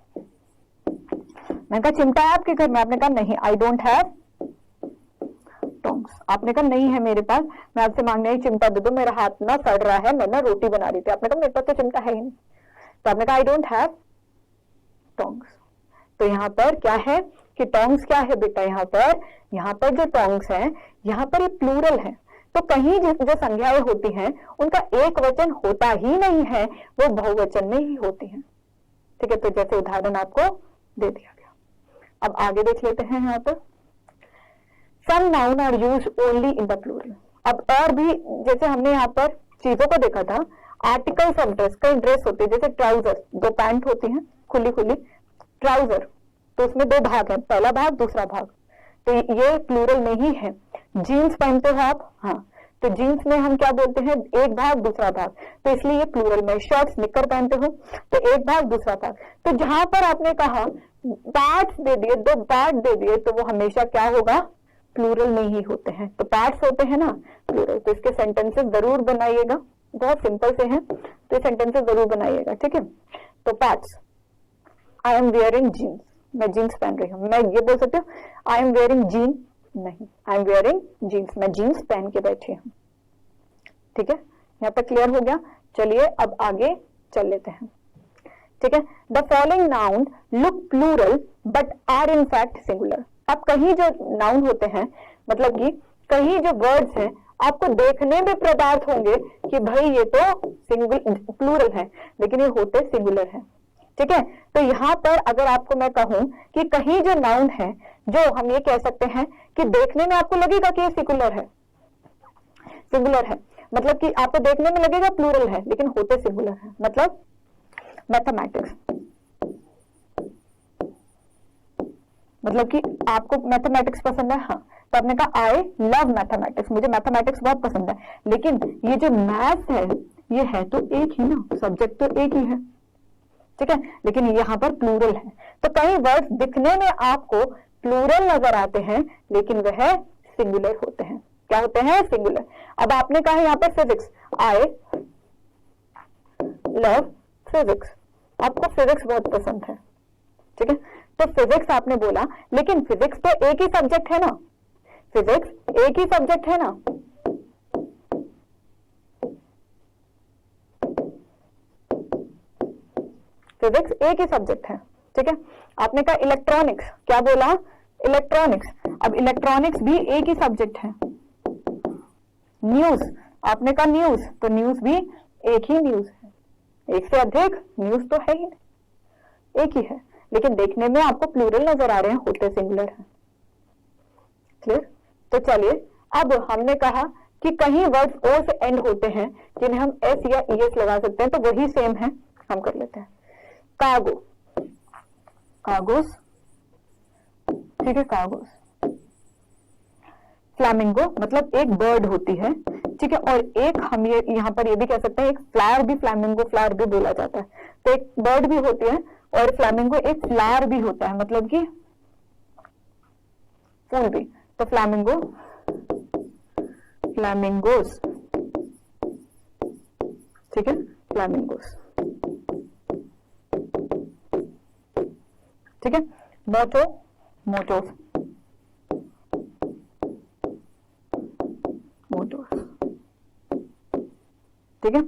मैंने कहा चिमटा है आपके घर में, आपने कहा नहीं, आई डोंट हैव टोंग्स, आपने कहा नहीं है मेरे पास, मैं आपसे मांगने ही चिमटा दे दो, मेरा हाथ ना सड़ रहा है, मैं ना रोटी बना रही थी। आपने कहा मेरे पास तो चिमटा है ही नहीं, तो आपने कहा आई डोंट हैव टोंग्स। तो यहाँ पर क्या है कि टोंग्स क्या है बेटा, यहाँ पर जो टोंग्स है, यहाँ पर ये प्लूरल है, तो कहीं जो संज्ञाएं होती हैं उनका एक वचन होता ही नहीं है, वो बहुवचन में ही होती हैं, ठीक है। तो जैसे उदाहरण आपको दे दिया गया। अब आगे देख लेते हैं। यहाँ पर some noun are use only in the plural. अब और भी, जैसे हमने यहाँ पर चीजों को देखा था, आर्टिकल्स ऑफ ड्रेस, कई ड्रेस होती है, जैसे ट्राउजर, दो पैंट होती हैं खुली खुली, ट्राउजर, तो उसमें दो भाग है, पहला भाग दूसरा भाग, तो ये प्लूरल में ही है। जीन्स पहनते हो आप, हाँ, तो जीन्स में हम क्या बोलते हैं, एक भाग दूसरा भाग, तो इसलिए ये प्लूरल में। शर्ट्स, निक्कर पहनते हो तो एक भाग दूसरा भाग, तो जहां पर आपने कहा पार्ट्स दे दिए, दो पार्ट दे दिए, तो वो हमेशा क्या होगा, प्लूरल में ही होते हैं। तो पार्ट्स होते हैं ना प्लूरल, तो इसके सेंटेंसेस जरूर बनाइएगा, बहुत सिंपल से हैं, तो ये सेंटेंसेस जरूर बनाइएगा, ठीक है। तो parts, I am wearing jeans, मैं जीन्स पहन रही हूँ, मैं ये बोल सकती हूँ आई एम वेयरिंग जीन, नहीं, आई एम वेयरिंग जीन्स, मैं जीन्स पहन के बैठी हूँ, ठीक है। यहाँ तक क्लियर हो गया। चलिए अब आगे चल लेते हैं, ठीक है। The following noun look plural but are in fact singular. अब कहीं जो नाउन होते हैं, मतलब कि कहीं जो वर्ड्स हैं, आपको देखने में पदार्थ होंगे कि भाई ये तो सिंगल प्लूरल है, लेकिन ये होते सिंगुलर है, ठीक है। तो यहाँ पर अगर आपको मैं कहूं कि कहीं जो नाउन है, जो हम ये कह सकते हैं कि देखने में आपको लगेगा कि ये सिंगुलर है, सिंगुलर है, मतलब कि आपको देखने में लगेगा प्लूरल है, लेकिन होते सिंगुलर है। मतलब मैथमेटिक्स, मतलब कि आपको मैथमेटिक्स पसंद है, हाँ, तो आपने कहा आई लव मैथमेटिक्स, मुझे मैथमेटिक्स बहुत पसंद है, लेकिन ये जो मैथ्स है ये है तो एक ही ना, सब्जेक्ट तो एक ही है, ठीक है, लेकिन यहाँ पर प्लूरल है। तो कई वर्ड्स दिखने में आपको प्लूरल नजर आते हैं लेकिन वह सिंगुलर होते हैं। क्या होते हैं? सिंगुलर। अब आपने कहा यहाँ पे फिजिक्स, आई लव फिजिक्स, आपको फिजिक्स बहुत पसंद है, ठीक है, तो फिजिक्स आपने बोला, लेकिन फिजिक्स तो एक ही सब्जेक्ट है ना, फिजिक्स एक ही सब्जेक्ट है ना, फिजिक्स एक ही सब्जेक्ट है, ठीक है। आपने कहा इलेक्ट्रॉनिक्स, क्या बोला? इलेक्ट्रॉनिक्स, अब इलेक्ट्रॉनिक्स भी एक ही सब्जेक्ट है। न्यूज, आपने कहा न्यूज, तो न्यूज भी एक ही न्यूज है, एक से अधिक न्यूज तो है ही नहीं, एक ही है, लेकिन देखने में आपको प्लूरल नजर आ रहे हैं, होते सिंगुलर है। क्लियर? तो चलिए, अब हमने कहा कि कहीं वर्ड्स ओ से एंड होते हैं जिन्हें हम एस या ईएस लगा सकते हैं, तो वही सेम है, हम कर लेते हैं। कार्गो, कार्गोस, ठीक है, कार्गोस। फ्लैमिंगो मतलब एक बर्ड होती है, ठीक है, और एक हम ये यहाँ पर ये भी कह सकते हैं, एक फ्लावर भी, फ्लैमिंगो फ्लावर भी बोला जाता है, तो एक बर्ड भी होती है और फ्लैमिंगो एक फ्लावर भी होता है, मतलब कि फूल भी, तो फ्लैमिंगो, फ्लैमिंगोस, ठीक है, फ्लैमिंगोस, ठीक है। मोटो, मोटोस, मोटोस, ठीक है।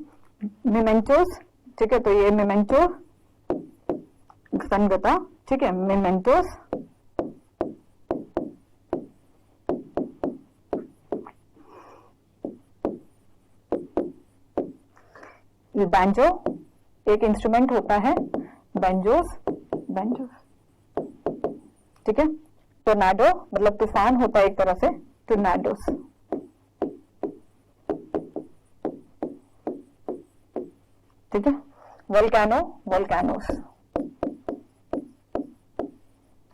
मेमेंटोस, ठीक है, तो ये मेमेंटो संगता, ठीक है, मेमेंटोस, बैंजो, एक इंस्ट्रूमेंट होता है, बैंजोस, बैंजोस, ठीक है। टोर्नाडो मतलब तूफान होता है एक तरह से, टोर्नाडोस, ठीक है। वोल्केनो, वोल्केनोस,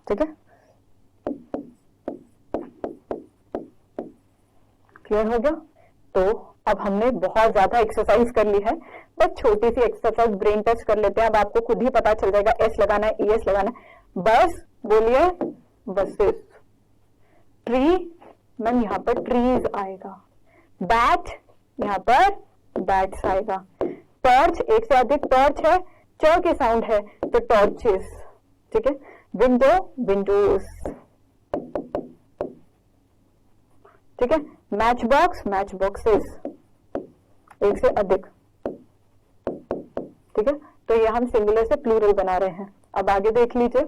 ठीक है। क्लियर हो गया? तो अब हमने बहुत ज्यादा एक्सरसाइज कर ली है, बस छोटी सी एक्सरसाइज ब्रेन टच कर लेते हैं। अब आपको खुद ही पता चल जाएगा एस लगाना है, ईएस लगाना है, बस बोलिए बसेस। ट्री, मैम यहाँ पर ट्रीज आएगा। बैट, यहाँ पर बैट्स आएगा। टॉर्च, एक से अधिक टॉर्च है, च की साउंड है तो टॉर्चेस, ठीक है। विंडो, विंडोज, ठीक है। मैच बॉक्स, मैच बॉक्सेस, एक से अधिक, ठीक है। तो ये हम सिंगुलर से प्लूरल बना रहे हैं। अब आगे देख लीजिए,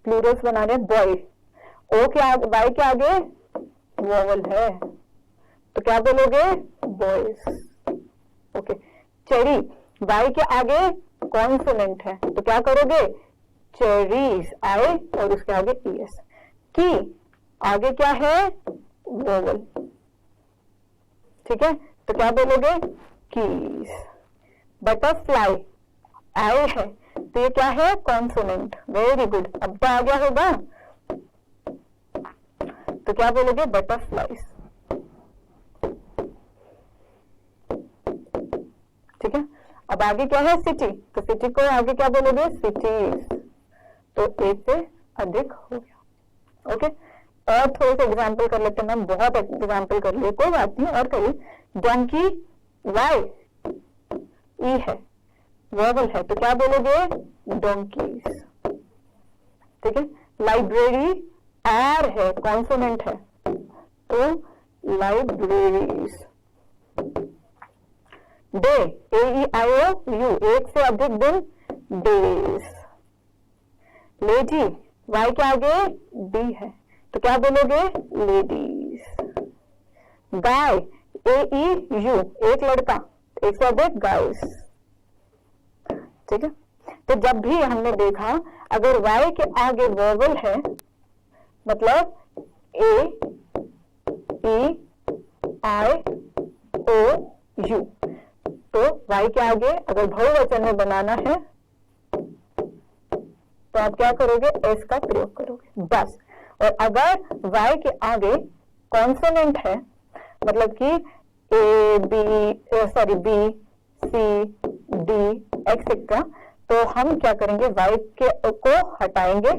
प्लूरल्स बना रहे हैं। बॉय, ओ के आगे, वाई के आगे वोवल है तो क्या बोलोगे? Boys, okay. चेरी, वाई के आगे कॉन्सोनेंट है तो क्या करोगे? चेरीज, आई और उसके आगे ईएस। की, आगे क्या है? वोवल, ठीक है, तो क्या बोलोगे? कीज। बटरफ्लाई, आई है तो ये क्या है? Consonant, very good. अब क्या आ गया होगा तो क्या बोलोगे? बटरफ्लाइज, ठीक है। अब आगे क्या है? सिटी, तो सिटी को आगे क्या बोलोगे? सिटीज, तो एक से अधिक हो गया, ओके। और थोड़े से एग्जाम्पल कर लेते हैं, मैम बहुत एग्जाम्पल कर लिए, कोई बात नहीं, और करिए। डोंकी, वाई, ई है, वर्बल है तो क्या बोलोगे? डोंकीज, ठीक है। लाइब्रेरी, आर है, कॉन्सोनेंट है तो लाइब्रेरीज। डे, AEIOU, एक से अधिक दिन, डेज। लेडी, वाई के आगे डी है तो क्या बोलोगे? लेडीज। गाय, AEU, एक लड़का, एक से अधिक गाइस, ठीक है। तो जब भी हमने देखा अगर वाई के आगे वर्बल है मतलब AEIOU, तो वाई के आगे अगर बहुवचन में बनाना है तो आप क्या करोगे? एस का प्रयोग करोगे, बस। और अगर y के आगे कॉन्सोनेंट है, मतलब कि बी सी डी एक्सेट्रा, तो हम क्या करेंगे, y को हटाएंगे,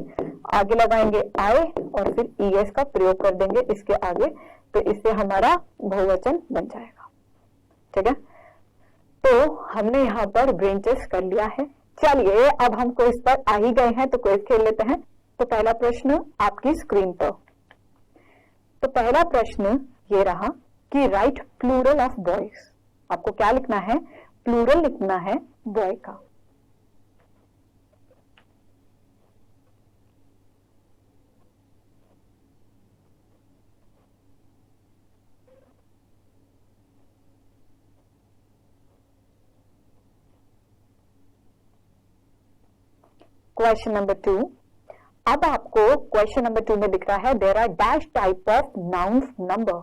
आगे लगाएंगे I और फिर es का प्रयोग कर देंगे इसके आगे, तो इससे हमारा बहुवचन बन जाएगा। ठीक है, तो हमने यहाँ पर ब्रेंचेस कर लिया है। चलिए अब हम क्विज पर आ ही गए हैं, तो क्विज खेल लेते हैं। तो पहला प्रश्न आपकी स्क्रीन पर, तो पहला प्रश्न ये रहा कि राइट प्लूरल ऑफ बॉयज। आपको क्या लिखना है, प्लूरल लिखना है बॉय का। क्वेश्चन नंबर 2, अब आपको क्वेश्चन नंबर 2 में दिख रहा है there are dash type of nouns number.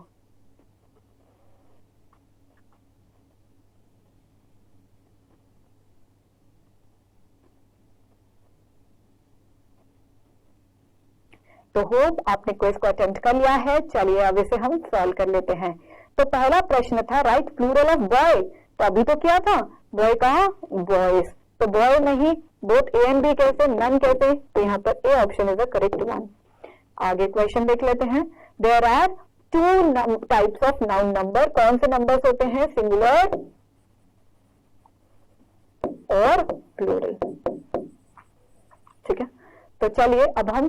तो होप आपने क्वेश्चन को अटेम्प्ट कर लिया है। चलिए अब इसे हम सॉल्व कर लेते हैं। तो पहला प्रश्न था राइट प्लूरल ऑफ बॉय, तो अभी तो क्या था, बॉय कहा, बॉयज, तो बॉय नहीं, बोथ ए एंड बी कैसे, नन कैसे, तो यहाँ पर A option is the correct one. आगे क्वेश्चन देख लेते हैं। There are two types of noun number. कौन से नंबर्स होते हैं, सिंगुलर और प्लूरल। ठीक है, तो चलिए अब हम